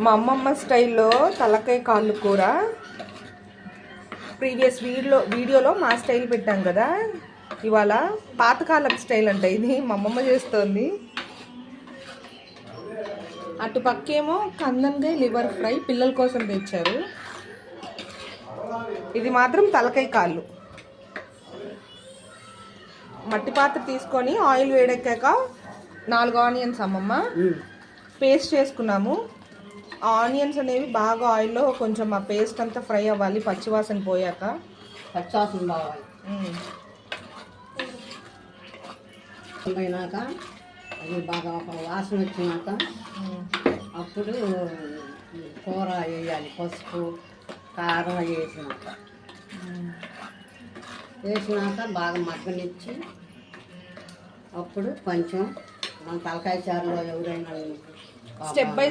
మా అమ్మమ్మ స్టైల్లో తలకాయ కాళ్ళు కూర ప్రీవియస్ వీడియోలో మా స్టైల్ పెట్టాం కదా. ఇవాళ పాతకాలపు స్టైల్ అంట ఇది, మా అమ్మమ్మ చేస్తోంది. అటు పక్కేమో కందనకాయ లివర్ ఫ్రై పిల్లల కోసం తెచ్చారు. ఇది మాత్రం తలకాయ కాళ్ళు. మట్టి పాత్ర తీసుకొని ఆయిల్ వేడెక్కాక 4 ఆనియన్స్ అమ్మమ్మ పేస్ట్ చేసుకున్నాము. ఆనియన్స్ అనేవి బాగా ఆయిల్లో కొంచెం ఆ పేస్ట్ అంతా ఫ్రై అవ్వాలి, పచ్చివాసన పోయాక. పచ్చివాసన బావాలి పోయినాక అది బాగా వాసన వచ్చినాక అప్పుడు కూర వేయాలి. పసుపు కారం వేసినాక బాగా మగ్గనిచ్చి అప్పుడు కొంచెం మన తలకాయ చారులో ఎవరైనా స్టెప్ బై